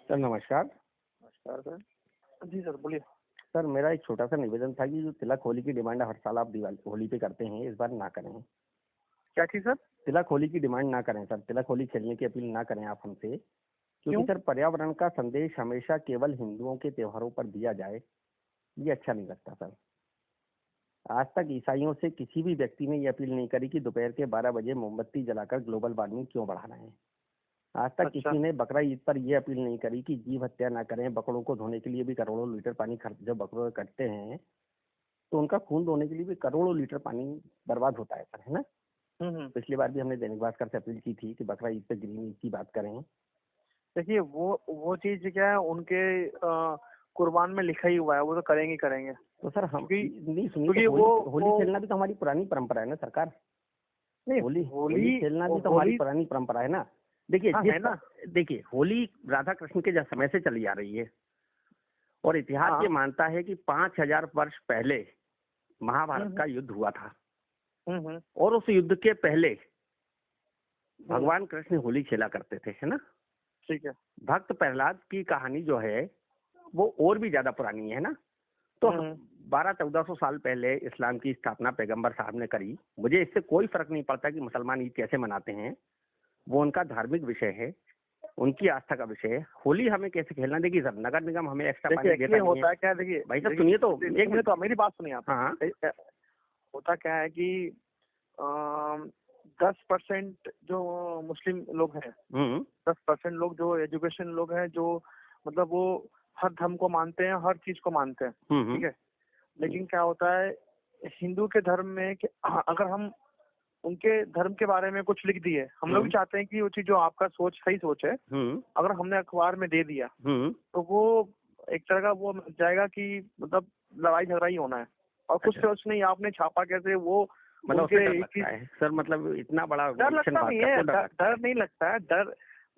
Sir नमस्कार। नमस्कार sir. जी sir बोलिए। सर मेरा एक छोटा सा निवेदन था कि जो तिलक होली की डिमांड हर साल आप दिवाली होली पे करते हैं, इस बार ना करें। क्या चीज सर? तिलक होली की डिमांड ना करें सर, तिलक होली खेलने की अपील ना करें आप हमसे, क्योंकि क्यों? सर पर्यावरण का संदेश हमेशा केवल हिंदुओं के त्योहारों पर दिया जाए, ये अच्छा नहीं लगता सर। आज तक ईसाइयों से किसी भी व्यक्ति ने ये अपील नहीं करी कि दोपहर के 12 बजे मोमबत्ती जलाकर ग्लोबल वार्मिंग क्यों बढ़ा रहे हैं। आज तक अच्छा। किसी ने बकरा ईद पर यह अपील नहीं करी कि जीव हत्या ना करें। बकरों को धोने के लिए भी करोड़ों लीटर पानी खर्च, जब बकरों को कटते हैं तो उनका खून धोने के लिए भी करोड़ों लीटर पानी बर्बाद होता है सर, है ना। हम्म। पिछली बार भी हमने दैनिक भास्कर से अपील की थी कि बकरा ईद पे ग्रीन ईद की बात करें। देखिए वो चीज क्या है, उनके कुर्बान में लिखा ही हुआ है, वो तो करेंगे ही करेंगे। तो सर हम क्योंकि नहीं सुनिए, क्योंकि तो वो होली खेलना भी तो हमारी पुरानी परंपरा है ना सरकार। नहीं, होली होली होली खेलना भी तो हमारी होली पुरानी परंपरा है ना। देखिए हाँ है ना। देखिए होली राधा कृष्ण के समय से चली आ रही है और इतिहास हाँ। ये मानता है कि 5000 वर्ष पहले महाभारत का हम्म। युद्ध हुआ था हम्म। और उस युद्ध के पहले भगवान कृष्ण होली खेला करते थे, है ना। ठीक है। भक्त प्रहलाद की कहानी जो है वो और भी ज्यादा पुरानी है ना। तो हम्म। 1200-1400 साल पहले इस्लाम की स्थापना पैगंबर साहब ने करी। मुझे इससे कोई फर्क नहीं पड़ता कि मुसलमान ईद कैसे मनाते हैं, वो उनका धार्मिक विषय है, उनकी आस्था का विषय है। होली हमें कैसे खेलना, देखिए सर नगर निगम हमें एक्स्ट्रा देखिए पानी देता एक्चुअली नहीं होता है। है क्या है, देखिए भाई साहब देखिए, सुनिए तो, एक सुनिए मिनट। तो मेरी बात सुनिए आप। हाँ होता क्या है कि 10% जो मुस्लिम लोग हैं, हम्म 10% लोग जो एजुकेशन लोग हैं, जो मतलब वो हर धर्म को मानते हैं, हर चीज को मानते हैं। ठीक है। लेकिन क्या होता है हिंदू के धर्म में कि अगर हम उनके धर्म के बारे में कुछ लिख दिए, हम लोग भी चाहते हैं कि वो चीज जो आपका सोच सही सोच है, अगर हमने अखबार में दे दिया तो वो एक तरह का वो जाएगा कि मतलब लड़ाई झगड़ा ही होना है। और कुछ सोच नहीं, आपने छापा कैसे वो मतलब उनके उससे डर एक लगता चीज। है सर, मतलब इतना बड़ा डर एक्शन लगता बात नहीं करते है, हो, डर लगता है। डर नहीं लगता है,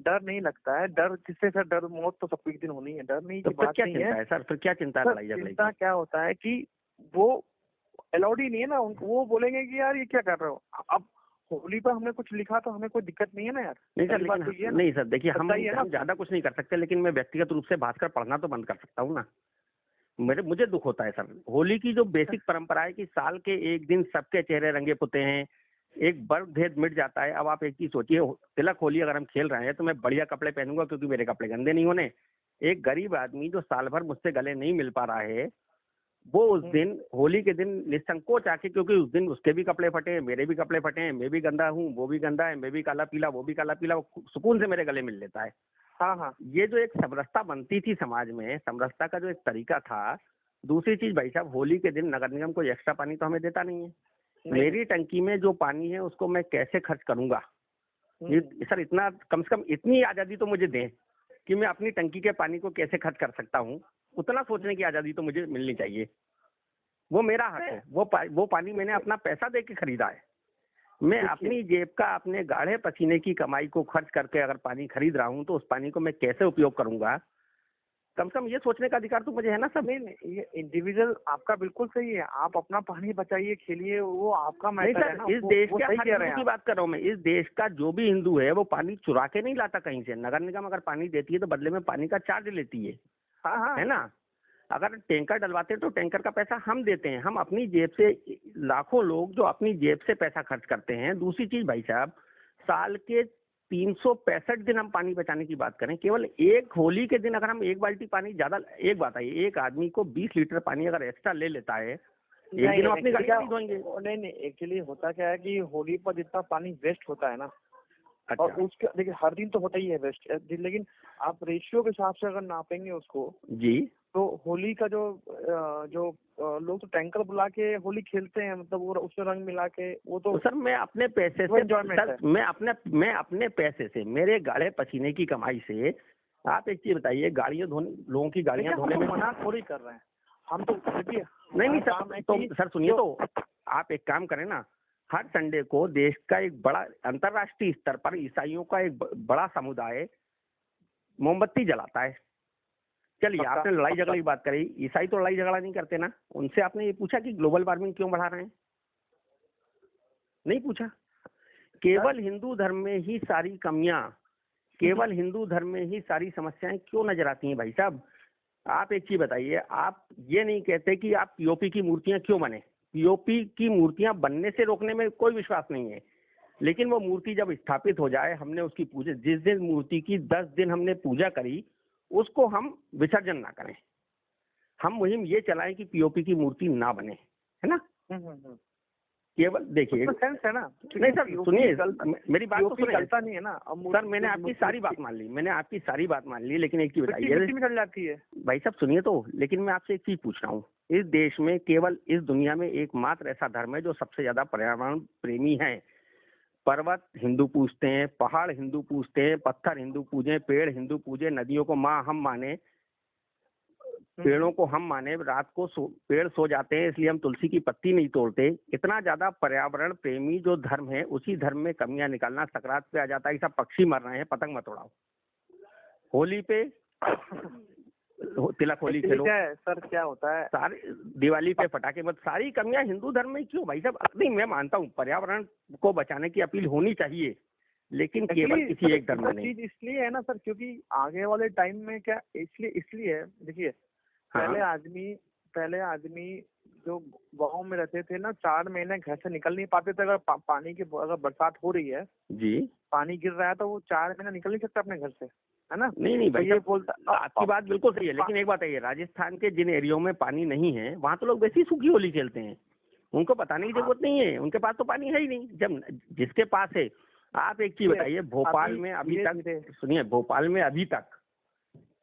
डर नहीं लगता है। डर किससे सर? डर मौत तो सबको एक दिन होनी है, डर नहीं तो की फिर बात क्या नहीं चिंता है। है सर, फिर क्या चिंता है सर लड़ाई झगड़े की। चिंता क्या होता है कि वो अलाउड ही नहीं है ना उनको। वो बोलेंगे कि यार ये क्या कर रहे हो। अब होली पर हमने कुछ लिखा तो हमें कोई दिक्कत नहीं है ना यार। नहीं सर, पहली बात तो लेकिन ये है ना, नहीं सर देखिए सच्चाई है ना। हम ज्यादा कुछ नहीं कर सकते, लेकिन मैं व्यक्तिगत रूप से भास्कर पढ़ना तो बंद कर सकता हूँ ना। मुझे दुख होता है सर। होली की जो बेसिक परंपरा है कि साल के एक दिन सबके चेहरे रंगे पुते हैं, एक वर्ग भेद मिट जाता है। अब आप एक चीज सोचिए, तिलक होली अगर हम खेल रहे हैं तो मैं बढ़िया कपड़े पहनूंगा क्योंकि मेरे कपड़े गंदे नहीं होने। एक गरीब आदमी जो साल भर मुझसे गले नहीं मिल पा रहा है, वो उस दिन होली के दिन निसंकोच आके, क्योंकि उस दिन उसके भी कपड़े फटे हैं, मेरे भी कपड़े फटे हैं, मैं भी गंदा हूँ, वो भी गंदा है, मैं भी काला पीला, वो भी काला पीला, वो सुकून से मेरे गले मिल लेता है। हाँ हाँ। ये जो एक समरसता बनती थी समाज में, समरसता का जो एक तरीका था। दूसरी चीज भाई साहब, होली के दिन नगर निगम कोई एक्स्ट्रा पानी तो हमें देता नहीं है। मेरी टंकी में जो पानी है उसको मैं कैसे खर्च करूंगा। ये सर इतना, कम से कम इतनी आजादी तो मुझे दें कि मैं अपनी टंकी के पानी को कैसे खर्च कर सकता हूँ, उतना सोचने की आजादी तो मुझे मिलनी चाहिए। वो मेरा हक है। वो पानी मैंने अपना पैसा दे के खरीदा है। मैं अपनी जेब का, अपने गाढ़े पसीने की कमाई को खर्च करके अगर पानी खरीद रहा हूँ तो उस पानी को मैं कैसे उपयोग करूंगा, कम से कम ये सोचने का अधिकार तो मुझे है ना सब। नहीं, ये इंडिविजुअल आपका बिल्कुल सही है। आप अपना पानी बचाइए, खेलिए, वो आपका मैटर है ना। इस देश वो के सही हर कह रहे हिंदू हैं की आप। बात कर रहा हूँ मैं। इस देश का जो भी हिंदू है वो पानी चुरा के नहीं लाता कहीं से। नगर निगम अगर पानी देती है तो बदले में पानी का चार्ज लेती है, हाँ हाँ है ना। अगर टैंकर डलवाते हैं तो टैंकर का पैसा हम देते हैं, हम अपनी जेब से। लाखों लोग जो अपनी जेब से पैसा खर्च करते हैं। दूसरी चीज भाई साहब, साल के 365 दिन हम पानी बचाने की बात करें, केवल एक होली के दिन अगर हम एक बाल्टी पानी ज्यादा, एक बात है, एक आदमी को 20 लीटर पानी अगर एक्स्ट्रा ले लेता है, एक दिन हम अपनी गाड़ी नहीं धोएंगे। नहीं, एक्चुअली होता क्या है कि होली पर जितना पानी वेस्ट होता है ना, अच्छा। और उसके देखिए हर दिन तो होता ही है वेस्ट, लेकिन आप रेशियो के हिसाब से अगर नापेंगे उसको जी। तो होली का जो लोग तो टैंकर बुला के होली खेलते हैं, मतलब वो उसमें रंग मिला के, वो तो सर मैं अपने पैसे से, सर मैं अपने पैसे से, मेरे गाढ़े पसीने की कमाई से। आप एक चीज बताइए, गाड़ियां धोने, लोगों की गाड़ियां धोने में मना थोड़ी कर रहे हैं हम तो। देखिए नहीं सर, तो सर सुनिए तो, आप एक काम करें ना। हर संडे को देश का एक बड़ा अंतर्राष्ट्रीय स्तर पर ईसाइयों का एक बड़ा समुदाय मोमबत्ती जलाता है। चलिए, आपने लड़ाई झगड़े की बात करी, ईसाई तो लड़ाई झगड़ा नहीं करते ना। उनसे आपने ये पूछा कि ग्लोबल वार्मिंग क्यों बढ़ा रहे हैं? नहीं पूछा। केवल हिंदू धर्म में ही सारी कमियां, केवल हिंदू धर्म में ही सारी समस्याएं क्यों नजर आती हैं भाई साहब? आप एक चीज बताइए, आप ये नहीं कहते कि आप पीओपी की मूर्तियां क्यों बने? पीओपी की मूर्तियां बनने से रोकने में कोई विश्वास नहीं है, लेकिन वो मूर्ति जब स्थापित हो जाए, हमने उसकी पूजा, जिस दिन मूर्ति की 10 दिन हमने पूजा करी, उसको हम विसर्जन ना करें। हम मुहिम ये चलाएं कि पीओपी की मूर्ति ना बने, है ना? केवल देखिए, तो सेंस है ना। नहीं सर सुनिए, मेरी बात तो सुनिए। चलता नहीं है ना सर, मैंने आपकी सारी बात मान ली, लेकिन एक चीज बताइए, चल जाती है भाई साहब सुनिए तो, लेकिन मैं आपसे एक चीज पूछ रहा हूँ, इस देश में केवल इस दुनिया में एकमात्र ऐसा धर्म है जो सबसे ज्यादा पर्यावरण प्रेमी है। पर्वत हिंदू पूजते हैं, पहाड़ हिंदू पूजते हैं, पत्थर हिंदू पूजे, पेड़ हिंदू पूजे, नदियों को माँ हम माने, पेड़ों को हम माने, रात को पेड़ सो जाते हैं इसलिए हम तुलसी की पत्ती नहीं तोड़ते। इतना ज्यादा पर्यावरण प्रेमी जो धर्म है, उसी धर्म में कमियां निकालना सकरात पे आ जाता है कि सब पक्षी मर रहे हैं, पतंग मत उड़ाओ, होली पे तिलक होली खेलो। सर क्या होता है, सारे दिवाली पे पटाखे मत, सारी कमियां हिंदू धर्म में क्यों भाई साहब? नहीं, मैं मानता हूँ पर्यावरण को बचाने की अपील होनी चाहिए, लेकिन केवल किसी एक धर्म में नहीं। चीज इसलिए है ना सर, क्योंकि आगे वाले टाइम में क्या इसलिए है, देखिए पहले आदमी जो गाँव में रहते थे ना, 4 महीने घर से निकल नहीं पाते थे। अगर पानी की अगर बरसात हो रही है जी, पानी गिर रहा है, तो वो 4 महीने निकल नहीं सकता अपने घर से, है ना? नहीं भाई, तो ये बोलता, आपकी बात बिल्कुल सही है, लेकिन एक बात है, राजस्थान के जिन एरियो में पानी नहीं है, वहाँ तो लोग वैसी सूखी होली खेलते हैं, उनको बताने की जरूरत नहीं है, उनके पास तो पानी है ही नहीं। जब जिसके पास है, आप एक चीज बताइए, भोपाल में अभी तक, सुनिए, भोपाल में अभी तक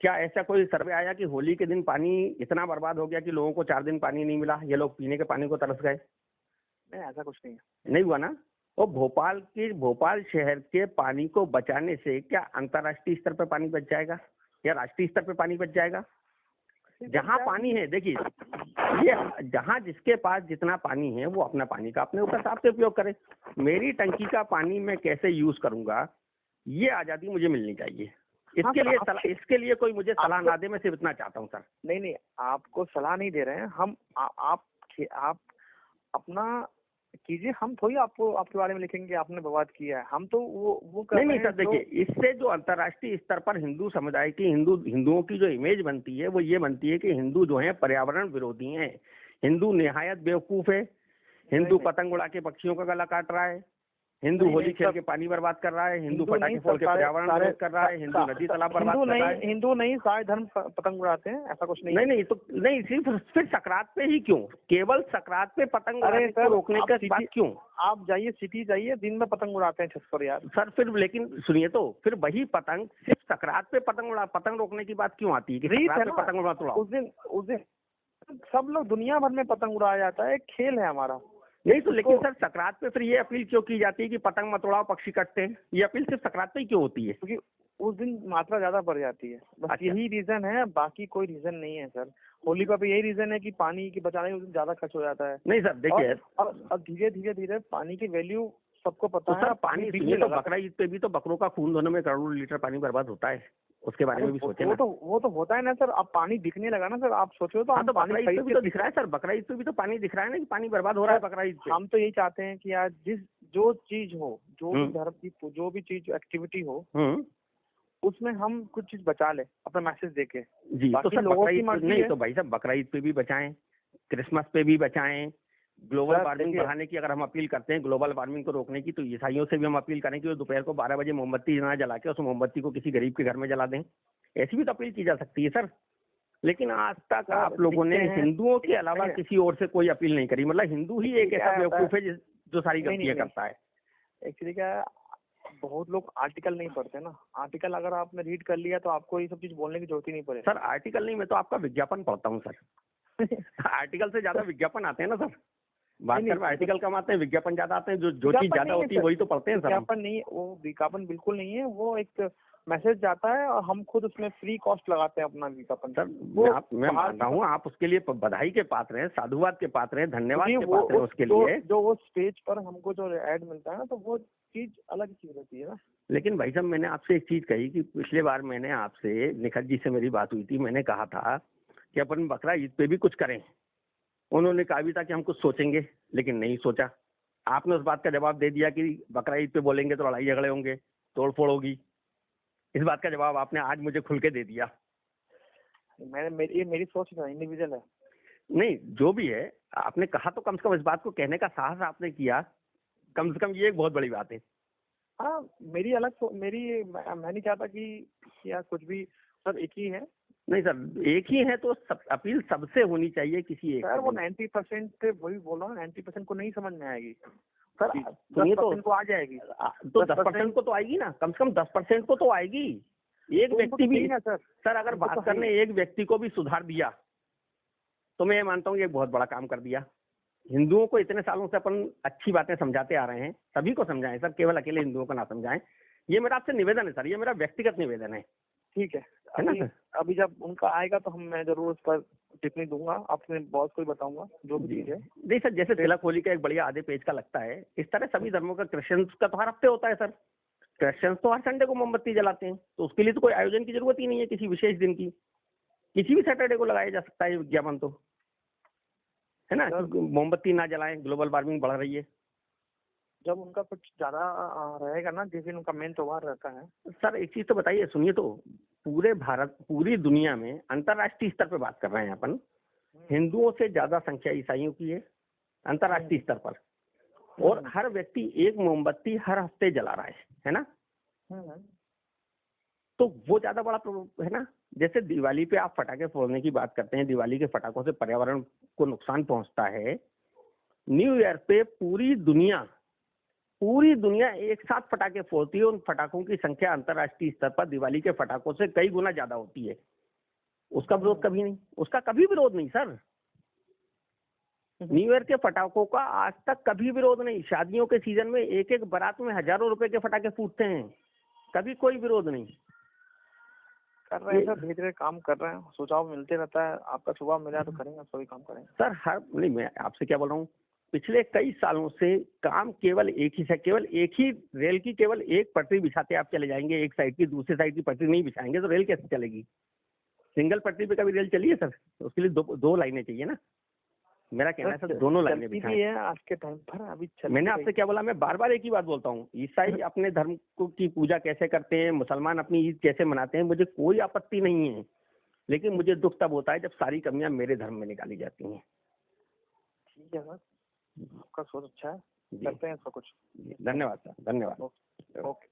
क्या ऐसा कोई सर्वे आया कि होली के दिन पानी इतना बर्बाद हो गया कि लोगों को 4 दिन पानी नहीं मिला, ये लोग पीने के पानी को तरस गए? नहीं, ऐसा कुछ नहीं है, नहीं हुआ ना। और भोपाल शहर के पानी को बचाने से क्या अंतर्राष्ट्रीय स्तर पर पानी बच जाएगा या राष्ट्रीय स्तर पर पानी बच जाएगा? जहाँ पानी है, देखिए, ये जहाँ जिसके पास जितना पानी है वो अपना पानी का अपने ऊपर हिसाब से उपयोग करे। मेरी टंकी का पानी मैं कैसे यूज करूंगा, ये आजादी मुझे मिलनी चाहिए। इसके लिए कोई मुझे सलाह ना दे, मैं सिर्फ इतना चाहता हूँ सर। नहीं, आपको सलाह नहीं दे रहे हैं हम, आप अपना कीजिए, हम थोड़ी आपको आपके बारे में लिखेंगे आपने बर्बाद किया है, हम तो वो कर नहीं सर, देखिए, इससे जो अंतर्राष्ट्रीय स्तर पर हिंदू समुदाय की, हिंदुओं की जो इमेज बनती है, वो ये बनती है कि हिंदू जो है पर्यावरण विरोधी हैं, हिंदू निहायत बेवकूफ है, हिंदू पतंग उड़ा के पक्षियों का गला काट रहा है, हिंदू होली खेल के पानी बर्बाद कर रहा है, हिंदू पटाखे फोड़ के पर्यावरण विरोध कर रहा है, हिंदू नदी तालाब बर्बाद कर रहा है। हिंदू नहीं, सारे धर्म पतंग उड़ाते हैं, ऐसा कुछ नहीं। नहीं तो नहीं, सिर्फ फिर सकरात पे ही क्यों, केवल सकरात पे पतंग उड़ाने को रोकने का बात क्यों? आप जाइए सिटी जाइए, दिन में पतंग उड़ाते हैं छत पर यार। सर फिर, लेकिन सुनिए तो, फिर वही पतंग सिर्फ सकरात पे पतंग रोकने की बात क्यों आती है कि सकरात पे पतंग उड़ाओ? उस दिन सब लोग दुनिया भर में पतंग उड़ाया जाता है, एक खेल है हमारा। नहीं तो, लेकिन सर सकरात पे फिर ये अपील क्यों की जाती है कि पतंग मत उड़ाओ, पक्षी कटते हैं? ये अपील सिर्फ सकरात पे ही क्यों होती है? क्योंकि उस दिन मात्रा ज्यादा बढ़ जाती है, बस यही रीजन है, बाकी कोई रीजन नहीं है सर। होली का भी यही रीजन है कि पानी की बचाने में ज्यादा खर्च हो जाता है। नहीं सर देखिए, अब धीरे धीरे पानी की वैल्यू सबको पता है। सर पानी तो बकरा ईद पे भी तो बकरों का खून धोने में करोड़ों लीटर पानी बर्बाद होता है, उसके बारे में भी सोचे ना। वो तो होता है ना सर, अब पानी दिखने लगा ना सर, आप सोचो तो। तो बकरा ईद पे भी तो दिख रहा है सर, बकरा ईद पे भी तो पानी दिख रहा है ना कि पानी बर्बाद हो रहा है बकरा ईद पे। हम तो यही चाहते हैं कि यार जो चीज हो, जो भी धर्म की जो भी चीज एक्टिविटी हो, उसमें हम कुछ चीज बचा ले अपना मैसेज देके जी। तो सर नहीं तो भाई साहब, बकरा ईद पे भी बचाएं, क्रिसमस पे भी बचाएं, ग्लोबल वार्मिंग बढ़ाने की अगर हम अपील करते हैं, ग्लोबल वार्मिंग को रोकने की, तो ईसाइयों से भी हम अपील करें कि वो दोपहर को 12 बजे मोमबत्ती ना जला के उस मोमबत्ती को किसी गरीब के घर में जला दें। ऐसी भी तो अपील की जा सकती है सर। लेकिन आज तक आप लोगों ने हिंदुओं के अलावा किसी और से कोई अपील नहीं करी। मतलब हिंदू ही एक ऐसा बेवकूफ है जो सारी गलतियां करता है। एक्चुअली क्या, बहुत लोग आर्टिकल नहीं पढ़ते ना। आर्टिकल अगर आपने रीड कर लिया तो आपको ये सब चीज बोलने की जरूरत ही नहीं पड़ेगी। सर आर्टिकल नहीं, मैं तो आपका विज्ञापन पढ़ता हूँ सर। आर्टिकल से ज्यादा विज्ञापन आते हैं ना सर। बात आर्टिकल कम आते हैं, विज्ञापन ज्यादा आते हैं। जो चीज ज्यादा होती है वही तो पढ़ते हैं सर। विज्ञापन नहीं, वो विज्ञापन बिल्कुल नहीं है, वो एक मैसेज जाता है और हम खुद उसमें फ्री कॉस्ट लगाते हैं अपना विज्ञापन। सर मैं मानता हूँ आप उसके लिए बधाई के पात्र हैं, साधुवाद के पात्र हैं, धन्यवाद के पात्र हैं उसके लिए। जो वो स्टेज पर हमको जो ऐड मिलता है ना, तो वो चीज अलग चीज रहती है ना। लेकिन भाई साहब, मैंने आपसे एक चीज कही कि पिछले बार मैंने आपसे, निखत जी से मेरी बात हुई थी, मैंने कहा था कि अपन बकरा ईद पे भी कुछ करें। उन्होंने कहा भी था कि हम कुछ सोचेंगे, लेकिन नहीं सोचा। आपने उस बात का जवाब दे दिया कि बकरा ईद पे बोलेंगे तो लड़ाई झगड़े होंगे, तोड़फोड़ होगी। इस बात का जवाब आपने आज मुझे खुल के दे दिया। मेरी सोच है, इंडिविजुअल है। नहीं, जो भी है, आपने कहा तो कम से कम इस बात को कहने का साहस आपने किया, कम से कम ये एक बहुत बड़ी बात है। हाँ, मेरी अलग मैं नहीं चाहता कि या कुछ भी, सब एक ही है। नहीं सर, एक ही है तो अपील सबसे होनी चाहिए, किसी एक सर वो 90% वही बोल रहा हूँ, 90% को नहीं समझ में आएगी सर, सुनिए तो 10% को आ जाएगी। तो 10% को तो आएगी ना, कम से कम 10% को तो आएगी। एक व्यक्ति भी सर अगर बात करने एक व्यक्ति को भी सुधार दिया तो मैं ये मानता हूँ ये बहुत बड़ा काम कर दिया। हिंदुओं को इतने सालों से अपन अच्छी बातें समझाते आ रहे हैं, सभी को समझाएं सर, केवल अकेले हिंदुओं को ना समझाएं। ये मेरा आपसे निवेदन है सर, ये मेरा व्यक्तिगत निवेदन है। ठीक है ना सर? अभी जब उनका आएगा तो मैं जरूर उस पर टिप्पणी दूंगा, अपने बॉस को भी बताऊंगा जो भी चीज है। नहीं सर, जैसे तिलक होली का एक बढ़िया आधे पेज का लगता है, इस तरह सभी धर्मों का, क्रिश्चियंस का तो हर हफ्ते होता है सर। क्रिश्चियंस तो हर संडे को मोमबत्ती जलाते हैं, तो उसके लिए तो कोई आयोजन की जरूरत ही नहीं है किसी विशेष दिन की, किसी भी सैटरडे को लगाया जा सकता है विज्ञापन, तो है ना। मोमबत्ती ना जलाएं, ग्लोबल वार्मिंग बढ़ रही है। जब उनका कुछ ज्यादा रहेगा ना, जिस दिन उनका मेन त्योहार रहता है। सर एक चीज तो बताइए, सुनिए तो, पूरे भारत, पूरी दुनिया में अंतर्राष्ट्रीय स्तर पर बात कर रहे हैं अपन, हिंदुओं से ज्यादा संख्या ईसाइयों की है अंतर्राष्ट्रीय स्तर पर, और हर व्यक्ति एक मोमबत्ती हर हफ्ते जला रहा है ना। तो वो ज्यादा बड़ा है ना। जैसे दिवाली पे आप पटाखे फोड़ने की बात करते हैं, दिवाली के पटाखों से पर्यावरण को नुकसान पहुंचता है। न्यू ईयर पे पूरी दुनिया एक साथ पटाखे फोड़ती है, उन पटाखों की संख्या अंतर्राष्ट्रीय स्तर पर दिवाली के पटाखों से कई गुना ज्यादा होती है। उसका विरोध कभी नहीं, उसका कभी विरोध नहीं सर। न्यू ईयर के पटाखों का आज तक कभी विरोध नहीं। शादियों के सीजन में एक एक बारात में हजारों रुपए के पटाखे फूटते हैं, कभी कोई विरोध नहीं। कर रहे हैं सर, धीरे धीरे काम कर रहे हैं, सुझाव मिलते रहता है, आपका सुझाव मिला तो करेंगे, सभी काम करेंगे सर। नहीं, मैं आपसे क्या बोल रहा हूँ, पिछले कई सालों से काम केवल एक ही है, केवल एक ही रेल की केवल एक पटरी बिछाते आप चले जाएंगे, एक साइड की, दूसरी साइड की पटरी नहीं बिछाएंगे तो रेल कैसे चलेगी। सिंगल पटरी पे कभी रेल चली है सर? उसके लिए दो लाइनें चाहिए ना। मेरा कहना है सर, दोनों लाइनें बिछाएं आज के टाइम पर। अभी मैंने आपसे क्या बोला, मैं बार बार एक ही बात बोलता हूँ, ईसाई अपने धर्म की पूजा कैसे करते हैं, मुसलमान अपनी ईद कैसे मनाते हैं, मुझे कोई आपत्ति नहीं है, लेकिन मुझे दुख तब होता है जब सारी कमियां मेरे धर्म में निकाली जाती हैं। ठीक है सर, आपका सोच अच्छा है, करते हैं इसका कुछ। धन्यवाद सर, धन्यवाद। ओके।